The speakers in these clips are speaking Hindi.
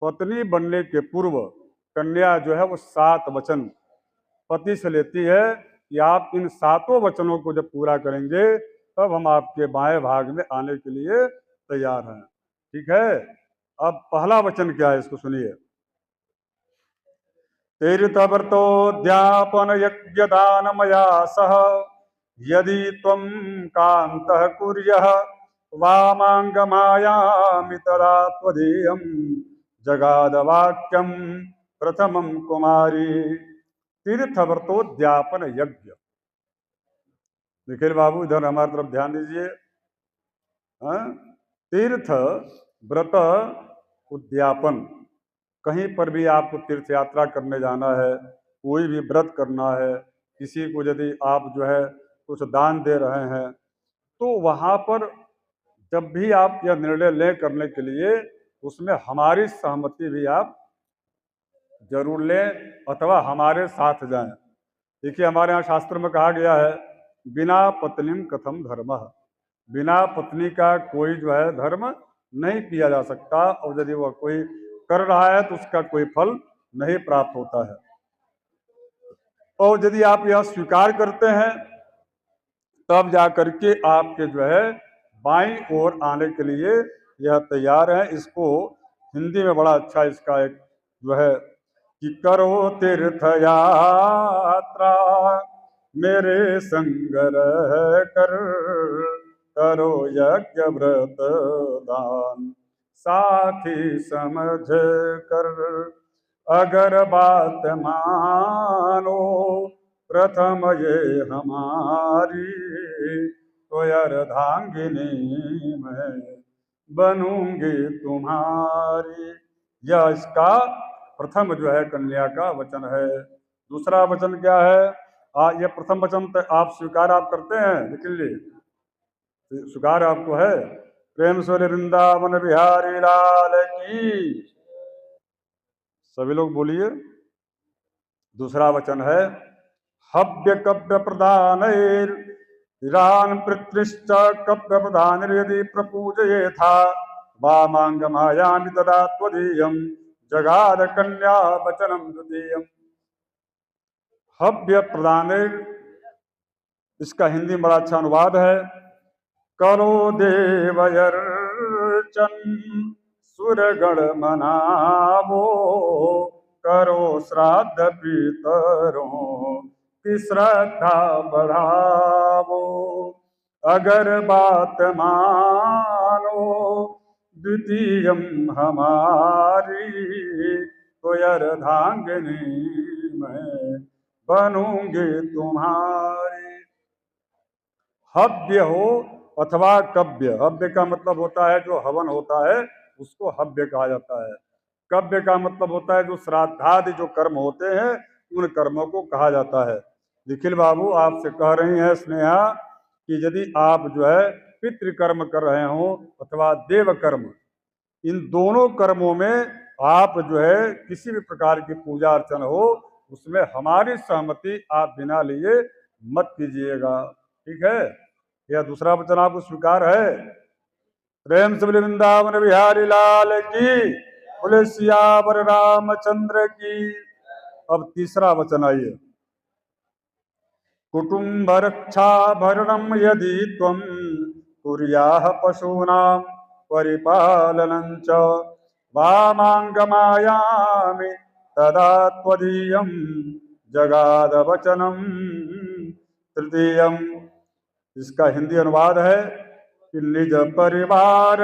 पत्नी बनने के पूर्व कन्या जो है वो 7 वचन पति से लेती है कि आप इन 7 वचनों को जब पूरा करेंगे तब हम आपके बाएं भाग में आने के लिए तैयार हैं। ठीक है। अब पहला वचन क्या है, इसको सुनिए। तीर्थव्रतोद्यापन यज्ञ दान मया सह यदि त्वं कान्तः कुर्यः वामांगमायामि तदा त्वदीयं जगादवाक्यं प्रथमं कुमारी। तीर्थव्रतोद्यापन यज्ञ। निखिल बाबू इधर हमारी तरफ ध्यान दीजिए। तीर्थ व्रत उद्यापन, कहीं पर भी आपको तीर्थ यात्रा करने जाना है, कोई भी व्रत करना है, किसी को यदि आप जो है कुछ दान दे रहे हैं, तो वहां पर जब भी आप यह निर्णय लें करने के लिए, उसमें हमारी सहमति भी आप जरूर लें अथवा हमारे साथ जाएं। देखिए हमारे यहाँ शास्त्र में कहा गया है, बिना पत्नीम कथम धर्म। बिना पत्नी का कोई जो है धर्म नहीं किया जा सकता, और यदि वह कोई कर रहा है तो उसका कोई फल नहीं प्राप्त होता है। और यदि आप यह स्वीकार करते हैं तब जा करके आपके जो है बाईं ओर आने के लिए यह तैयार है। इसको हिंदी में बड़ा अच्छा इसका एक जो है कि करो तीर्थ यात्रा मेरे संग रह कर, करो यज्ञ व्रत दान साथी समझ कर, अगर बात मानो प्रथम ये हमारी, तो अर्धांगिनी मैं बनूंगी तुम्हारी। यह इसका प्रथम जो है कन्या का वचन है। दूसरा वचन क्या है? ये प्रथम वचन तो आप स्वीकार आप करते हैं, लिख लीजिए। स्वीकार आपको है। प्रेम से वृंदावन बिहारी लाल की। सभी लोग बोलिए। दूसरा वचन है, हव्य कव्य प्रदान ईरान पृथ्रिश्च कव्य प्रदान यदि प्रपूजये था वामांग मायामि तदा त्वदीयं जगाद कन्या वचनम द्वितीयम्। हव्य प्रदान, इसका हिंदी में बड़ा अच्छा अनुवाद है, करो देवयर्चन सुरगण मनावो, करो श्राद्ध पितरों की श्रद्धा बढ़ावो, अगर बात मानो द्वितीयम हमारी, तो अर्धांगिनी मैं बनूंगी तुम्हारी। हव्य हो अथवा कव्य। हव्य का मतलब होता है जो हवन होता है उसको हव्य कहा जाता है। कव्य का मतलब होता है जो श्राद्धादि जो कर्म होते हैं उन कर्मों को कहा जाता है। निखिल बाबू आपसे कह रही हैं स्नेहा कि यदि आप जो है पितृकर्म कर रहे हो अथवा देव कर्म, इन दोनों कर्मों में आप जो है किसी भी प्रकार की पूजा अर्चना हो उसमें हमारी सहमति आप बिना लिए मत कीजिएगा। ठीक है। यह दूसरा वचन आपको स्वीकार है। प्रेम से वृंदावन बिहारी लाल की, बोले सियावर रामचंद्र की। अब तीसरा वचन आइए। कुटुंब रक्षा भरणम यदि त्वं कुर्याः पशूनां परिपालनं च वामांगमायामि तदा त्वदीयं जगाद वचनम तृतीयम्। इसका हिंदी अनुवाद है कि निज परिवार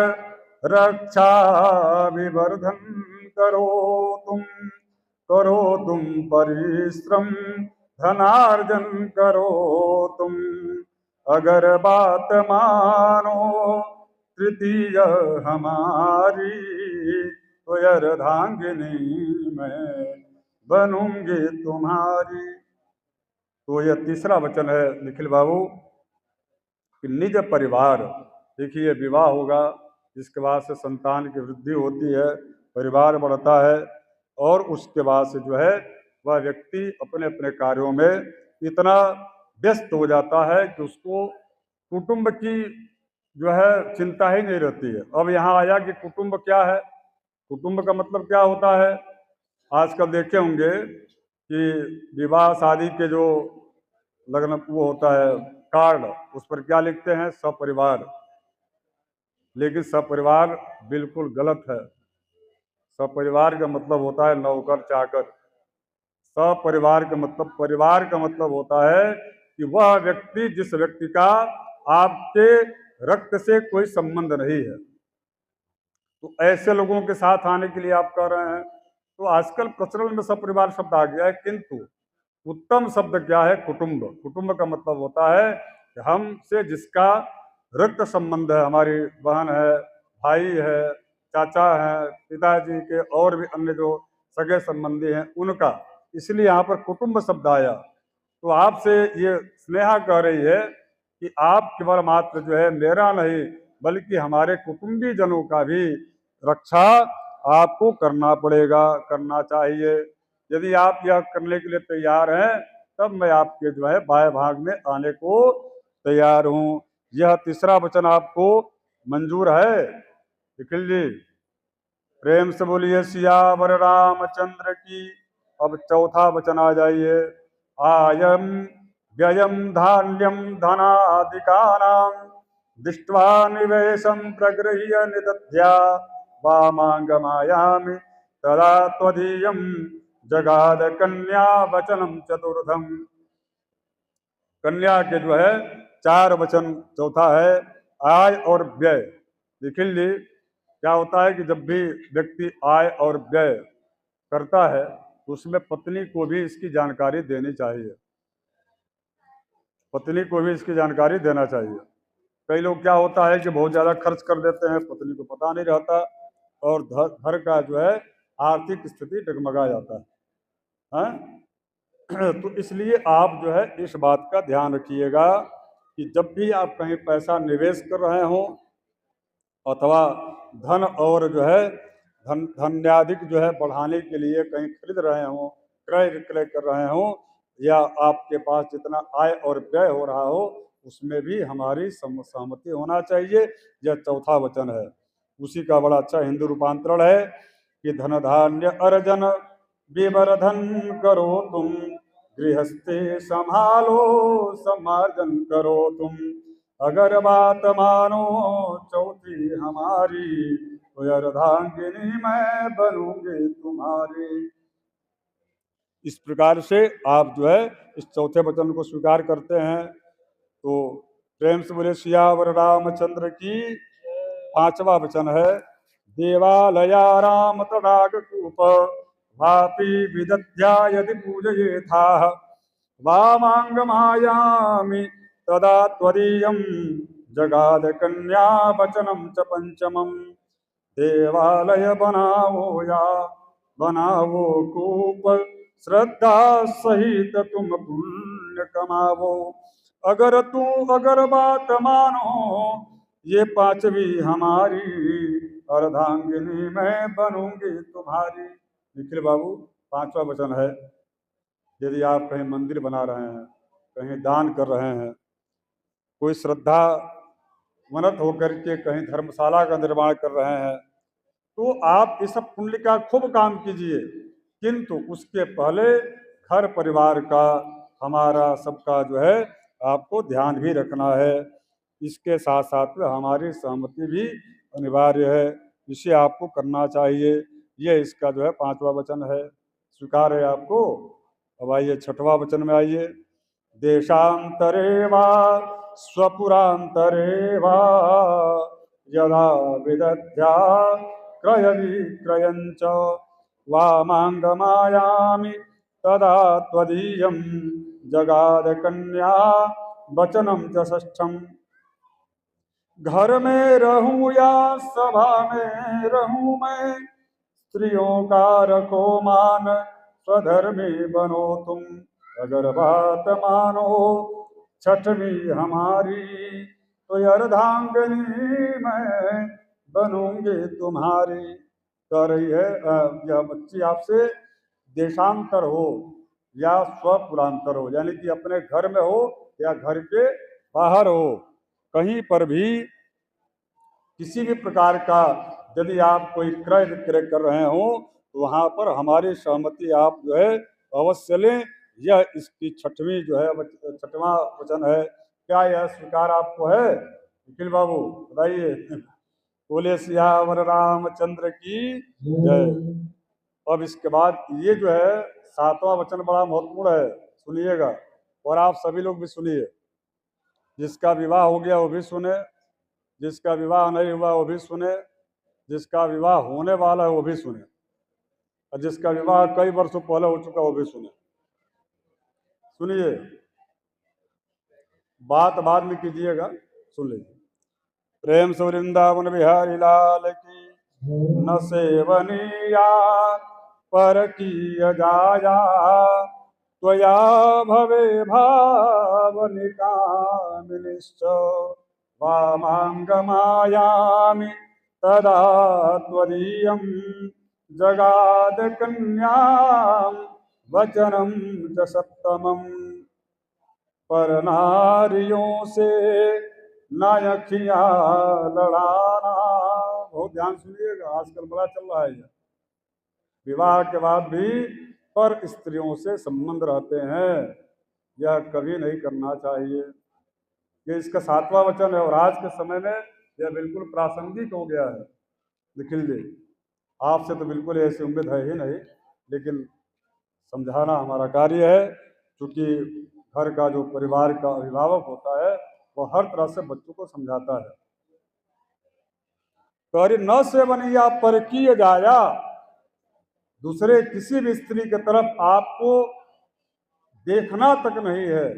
रक्षा विवर्धन करो तुम परिश्रम धनार्जन करो तुम, अगर बात मानो तृतीय हमारी, तो अर्धांगिनी मैं बनूंगी तुम्हारी। तो यह तीसरा वचन है निखिल बाबू कि निज परिवार। देखिए विवाह होगा, जिसके बाद से संतान की वृद्धि होती है, परिवार बढ़ता है, और उसके बाद से जो है वह व्यक्ति अपने अपने कार्यों में इतना व्यस्त हो जाता है कि उसको कुटुंब की जो है चिंता ही नहीं रहती है। अब यहाँ आया कि कुटुंब क्या है, कुटुंब का मतलब क्या होता है? आजकल देखे होंगे कि विवाह शादी के जो लग्न वो होता है कार्ड, उस पर क्या लिखते हैं? सपरिवार। लेकिन सपरिवार बिल्कुल गलत है। सपरिवार का मतलब होता है नौकर चाकर। सपरिवार का मतलब, परिवार का मतलब होता है कि वह व्यक्ति जिस व्यक्ति का आपके रक्त से कोई संबंध नहीं है। तो ऐसे लोगों के साथ आने के लिए आप कह रहे हैं। तो आजकल प्रचलन में सपरिवार शब्द आ गया है, किंतु उत्तम शब्द क्या है? कुटुंब। कुटुंब का मतलब होता है कि हमसे जिसका रक्त संबंध है, हमारी बहन है, भाई है, चाचा है, पिताजी के और भी अन्य जो सगे संबंधी हैं उनका, इसलिए यहाँ पर कुटुंब शब्द आया। तो आपसे ये स्नेहा कह रही है कि आप केवल मात्र जो है मेरा नहीं बल्कि हमारे कुटुंबी जनों का भी रक्षा आपको करना पड़ेगा, करना चाहिए। यदि आप यह करने के लिए तैयार हैं तब मैं आपके जो है बाएं भाग में आने को तैयार हूं। यह तीसरा वचन आपको मंजूर है? निखिल जी, प्रेम से बोलिए सियावर रामचंद्र की। अब चौथा वचन आ जाइए। आयम व्ययम धान्यम धनादिकानां दृष्ट्वा निवेशं प्रगृह्य निदध्या वामांगमायामि तदा त्वदीयं जगाद कन्या वचनम चतुर्थम। कन्या के जो है 4 वचन, चौथा है आय और व्यय। निखिल जी, क्या होता है कि जब भी व्यक्ति आय और व्यय करता है तो उसमें पत्नी को भी इसकी जानकारी देनी चाहिए। पत्नी को भी इसकी जानकारी देना चाहिए। कई लोग क्या होता है कि बहुत ज़्यादा खर्च कर देते हैं, पत्नी को पता नहीं रहता और घर का जो है आर्थिक स्थिति डगमगा जाता है, हाँ? तो इसलिए आप जो है इस बात का ध्यान रखिएगा कि जब भी आप कहीं पैसा निवेश कर रहे हो अथवा धन और जो है धन्याधिक जो है बढ़ाने के लिए कहीं खरीद रहे हो, क्रय विक्रय कर रहे हो, या आपके पास जितना आय और व्यय हो रहा हो उसमें भी हमारी सहमति होना चाहिए। यह चौथा वचन है। उसी का बड़ा अच्छा हिंदू रूपांतरण है कि धन धान्य अर्जन विवर्धन करो तुम, गृहस्थी संभालो समार्जन करो तुम, अगर बात मानो चौथी हमारी तो अर्धांगिनी मैं बनूंगी तुम्हारी। इस प्रकार से आप जो है इस चौथे वचन को स्वीकार करते हैं तो प्रेम से बोले सियावर रामचंद्र की। 5वां वचन है देवालया राम तडाग कूप वापी विदध्या यदि पूजये था वामांगमायामि तदा त्वदीयं जगाद कन्या वचनम च पंचमम। देवालय बनावो या बनावो कूप श्रद्धा सहित तुम पुण्य कमावो, अगर बात मानो ये 5वीं हमारी अर्धांगिनी मैं बनूंगी तुम्हारी। निखिल बाबू, 5वां वचन है यदि आप कहीं मंदिर बना रहे हैं, कहीं दान कर रहे हैं, कोई श्रद्धा मनत होकर के कहीं धर्मशाला का निर्माण कर रहे हैं तो आप इस सब पुण्य का खूब काम कीजिए, किंतु उसके पहले घर परिवार का, हमारा सबका जो है आपको ध्यान भी रखना है। इसके साथ साथ में हमारी सहमति भी अनिवार्य है, इसे आपको करना चाहिए। ये इसका जो है 5वां वचन है। स्वीकार है आपको? अब आइए 6वां वचन में आइए। देशांतरे वा स्वपुरांतरे वा यदा विदध्या क्रय विक्रयंच वामांगमायामि तदा त्वदीयं जगाद कन्या वचनम च षष्ठम। घर में रहूं या सभा में रहूं मैं, स्त्रियों का रखो मान स्वधर्मी बनो तुम, अगर बात मानो 6वीं हमारी तो अर्धांगिनी मैं बनूंगी तुम्हारी। कह रही है यह बच्ची आपसे देशांतर हो या स्वपुरांतर हो, यानी कि अपने घर में हो या घर के बाहर हो, कहीं पर भी किसी भी प्रकार का यदि आप कोई क्रय विक्रय कर रहे हो तो वहाँ पर हमारी सहमति आप जो है अवश्य लें। यह इसकी छठवीं जो है छठवां वचन है। क्या यह स्वीकार आपको है निखिल बाबू, बताइए। बोले सियावर रामचंद्र की जय। अब इसके बाद ये जो है सातवां वचन बड़ा महत्वपूर्ण है, सुनिएगा और आप सभी लोग भी सुनिए। जिसका विवाह हो गया वो भी सुने, जिसका विवाह नहीं हुआ वो भी सुने, जिसका विवाह होने वाला है वो भी सुने, और जिसका विवाह कई वर्षों पहले हो चुका वो भी सुने। सुनिए, बात बाद में कीजिएगा, सुन लीजिए। प्रेम से वृंदावन बिहारी लाल की। न सेवनिया पर की जाया त्वया भवे भावनिका मिनिश्च वामांगमायामि तदा त्वदीयं जगाद कन्यां वचनं च सप्तमम्। पर नारियों से नायकिया लड़ाना। बहुत ध्यान सुनिएगा, आजकल बड़ा चल रहा है। विवाह के बाद भी पर स्त्रियों से संबंध रहते हैं, यह कभी नहीं करना चाहिए। ये इसका सातवां वचन है और आज के समय में यह बिल्कुल प्रासंगिक हो गया है। निखिल जी, आपसे तो बिल्कुल ऐसी उम्मीद है ही नहीं, लेकिन समझाना हमारा कार्य है, क्योंकि घर का जो परिवार का अभिभावक होता है वो हर तरह से बच्चों को समझाता है। करी न सेवनिया परकीय जाया, दूसरे किसी भी स्त्री की तरफ आपको देखना तक नहीं है।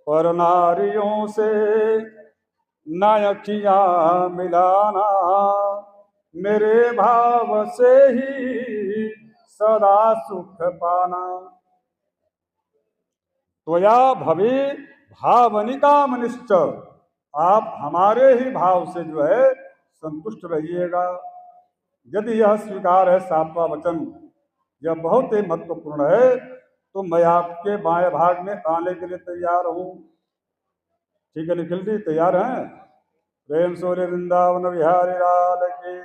पर नारियों से नायकिया मिलाना, मेरे भाव से ही सदा सुख पाना। त्वया भवे भावनिका मनिश्च, आप हमारे ही भाव से जो है संतुष्ट रहिएगा। यदि यह स्वीकार है सातवां वचन, यह बहुत ही महत्वपूर्ण है, तो मैं आपके बाएं भाग में आने के लिए तैयार हूँ। ठीक है निखिल जी, तैयार हैं? प्रेम सूर्य वृंदावन बिहारी लाल की।